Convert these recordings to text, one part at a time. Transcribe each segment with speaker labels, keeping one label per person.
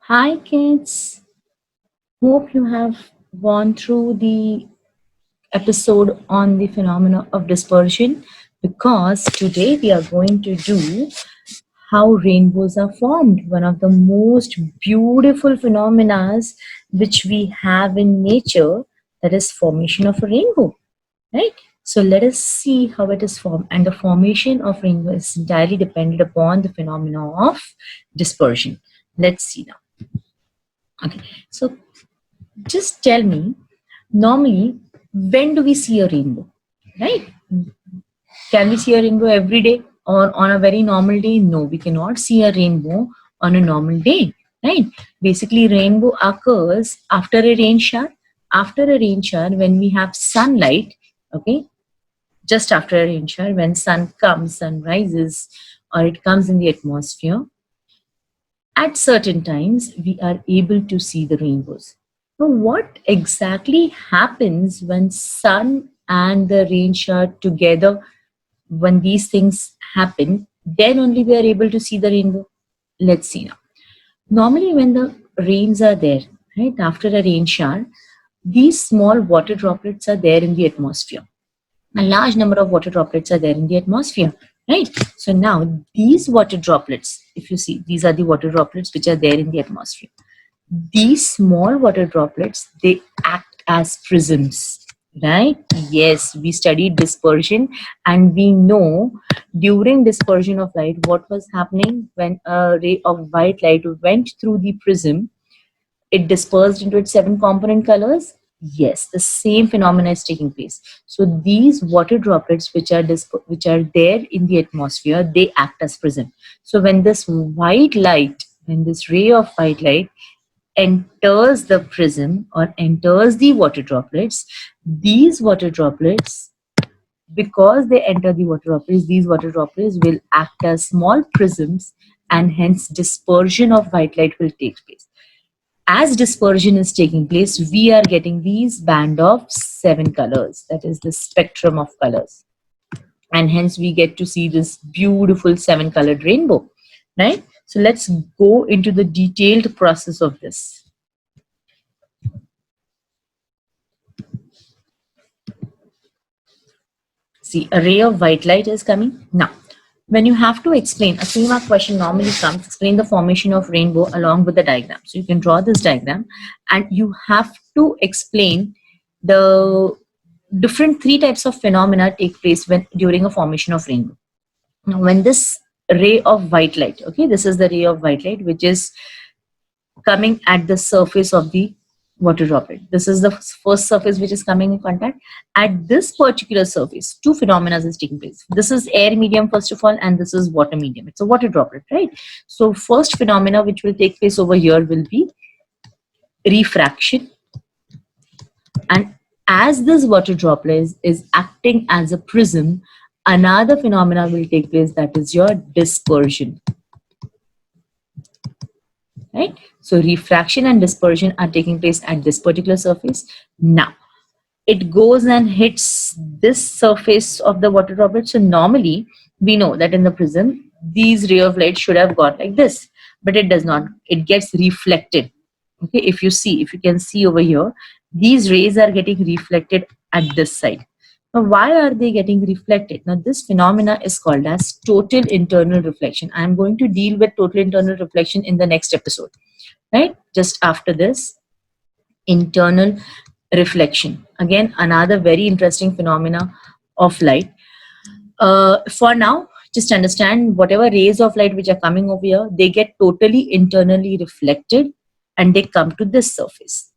Speaker 1: Hi kids, hope you have gone through the episode on the phenomena of dispersion because today we are going to do how rainbows are formed, one of the most beautiful phenomena which we have in nature, that is formation of a rainbow, right? So let us see how it is formed, and the formation of rainbow is entirely dependent upon the phenomena of dispersion. Let's see now. Okay, so just tell me, normally, when do we see a rainbow? Right? Can we see a rainbow every day or on a very normal day? No, we cannot see a rainbow on a normal day. Right? Basically, rainbow occurs after a rain shower. After a rain shower, when we have sunlight, okay, just after a rain shower, when sun rises, or it comes in the atmosphere, at certain times we are able to see the rainbows. Now, what exactly happens when sun and the rain shower together? When these things happen, then only we are able to see the rainbow. Let's see now. Normally, when the rains are there, right after a rain shower, these small water droplets are there in the atmosphere. A large number of water droplets are there in the atmosphere, right? So now these water droplets, if you see, these are the water droplets which are there in the atmosphere. These small water droplets, they act as prisms, right? Yes, we studied dispersion, and we know during dispersion of light what was happening when a ray of white light went through the prism. It dispersed into its seven component colors. Yes, the same phenomena is taking place. So these water droplets which are there in the atmosphere, they act as prism. So when this white light, when this ray of white light enters the prism or enters the water droplets, these water droplets, because they enter the water droplets, these water droplets will act as small prisms, and hence dispersion of white light will take place. As dispersion is taking place, we are getting these band of seven colors, that is the spectrum of colors, and hence we get to see this beautiful seven colored rainbow, right? So let's go into the detailed process of this. See, a ray of white light is coming now. When you have to explain, a 3 mark question normally comes, explain the formation of rainbow along with the diagram. So you can draw this diagram, and you have to explain the different three types of phenomena take place when during a formation of rainbow. Now, when this ray of white light, okay, this is the ray of white light which is coming at the surface of the water droplet. This is the first surface which is coming in contact. At this particular surface, two phenomena is taking place. This is air medium, first of all, and this is water medium. It's a water droplet, right? So first phenomena which will take place over here will be refraction. And as this water droplet is acting as a prism, another phenomena will take place, that is your dispersion, right? So refraction and dispersion are taking place at this particular surface. Now it goes and hits this surface of the water droplet. So normally we know that in the prism these ray of light should have got like this, but it does not. It gets reflected. Okay, if you can see over here, these rays are getting reflected at this side. Now why are they getting reflected? Now this phenomena is called as total internal reflection. I am going to deal with total internal reflection in the next episode, right? Just after this. Internal reflection, again another very interesting phenomena of light. For now, just understand, whatever rays of light which are coming over here, they get totally internally reflected and they come to this surface.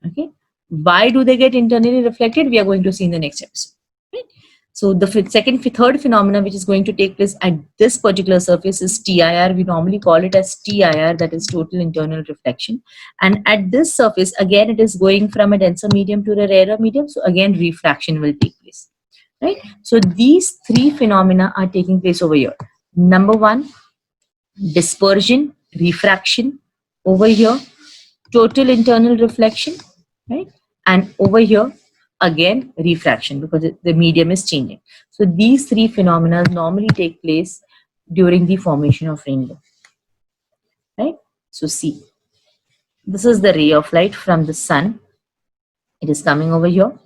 Speaker 1: Okay, why do they get internally reflected? We are going to see in the next episode, right? So the third phenomena which is going to take place at this particular surface is TIR. We normally call it as TIR, that is total internal reflection. And at this surface, again, it is going from a denser medium to a rarer medium. So again, refraction will take place, right? So these three phenomena are taking place over here. Number one, dispersion, refraction. Over here, total internal reflection, right? And over here, again, refraction, because the medium is changing. So these three phenomena normally take place during the formation of rainbow, right? So see, This is the ray of light from the sun. It is coming over here.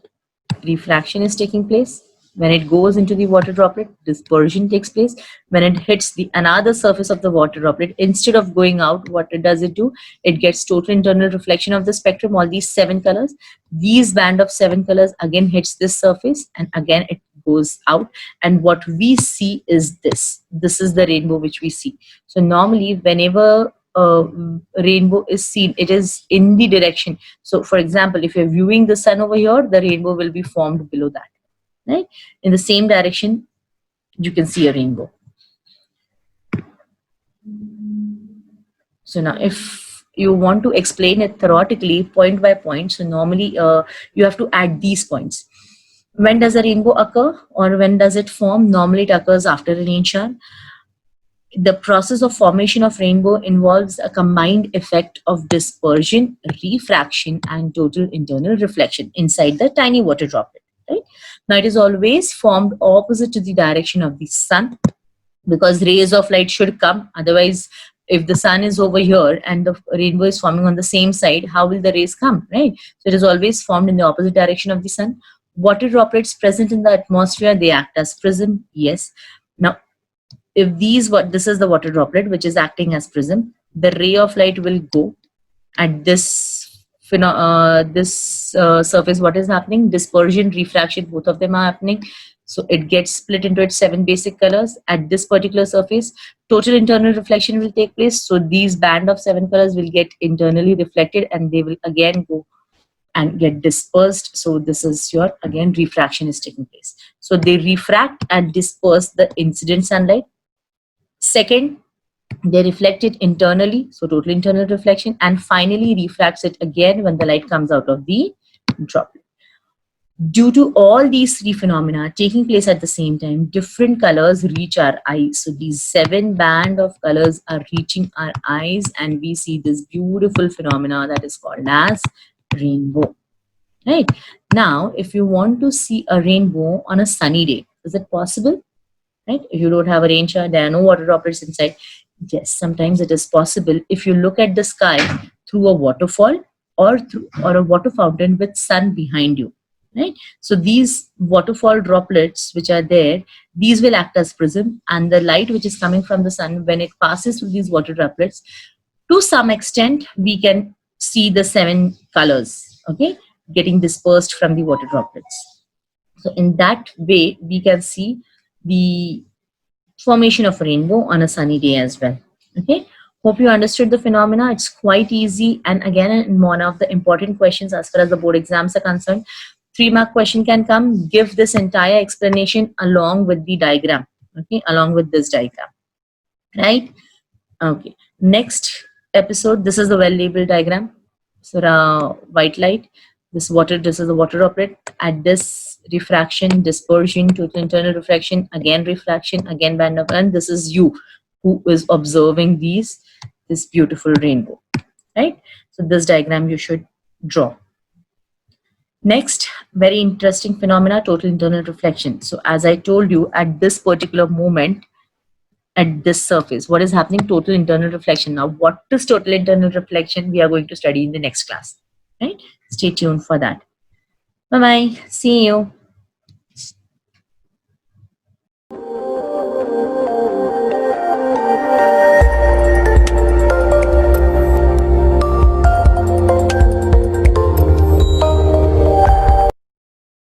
Speaker 1: Refraction is taking place. When it goes into the water droplet, dispersion takes place. When it hits the another surface of the water droplet, instead of going out, what does it do? It gets total internal reflection of the spectrum, all these 7 colors. These band of 7 colors again hits this surface, and again it goes out. And what we see is this. This is the rainbow which we see. So normally, whenever rainbow is seen, it is in the direction. So for example, if you're viewing the sun over here, the rainbow will be formed below that, right? In the same direction, you can see a rainbow. So now if you want to explain it theoretically, point by point, so normally you have to add these points. When does a rainbow occur, or when does it form? Normally it occurs after a rain shower. The process of formation of rainbow involves a combined effect of dispersion, refraction, and total internal reflection inside the tiny water droplet. Right? Now it is always formed opposite to the direction of the sun, because rays of light should come. Otherwise, if the sun is over here and the rainbow is forming on the same side, how will the rays come, right? So it is always formed in the opposite direction of the sun. Water droplets present in the atmosphere, they act as prism. Yes. Now, if this is the water droplet which is acting as prism, the ray of light will go at this surface. What is happening? Dispersion, refraction, both of them are happening. So it gets split into its 7 basic colors at this particular surface. Total internal reflection will take place. So these band of 7 colors will get internally reflected, and they will again go and get dispersed. So this is your, again, refraction is taking place. So they refract and disperse the incident sunlight. Second, they reflect it internally, so total internal reflection, and finally refracts it again when the light comes out of the droplet. Due to all these 3 phenomena taking place at the same time, different colors reach our eyes. So these 7 band of colors are reaching our eyes, and we see this beautiful phenomena that is called as rainbow. Right? Now, if you want to see a rainbow on a sunny day, is it possible? Right? If you don't have a rain shower, there are no water droplets inside. Yes, sometimes it is possible if you look at the sky through a waterfall or a water fountain with sun behind you. Right? So these waterfall droplets which are there, these will act as prism, and the light which is coming from the sun, when it passes through these water droplets, to some extent we can see the 7 colors, okay, getting dispersed from the water droplets. So in that way, we can see the formation of rainbow on a sunny day as well. Okay, hope you understood the phenomena. It's quite easy, and again, one of the important questions as far as the board exams are concerned. 3-mark question can come. Give this entire explanation along with the diagram. Okay, along with this diagram, right? Okay. Next episode. This is the well-labeled diagram. So white light. This is the water droplet. At this, refraction, dispersion, total internal reflection, again refraction, again band of, and this is you who is observing this beautiful rainbow, right? So this diagram you should draw. Next, very interesting phenomena, total internal reflection. So as I told you, at this particular moment, at this surface, what is happening? Total internal reflection. Now, what is total internal reflection? We are going to study in the next class, right? Stay tuned for that. Bye bye. See you.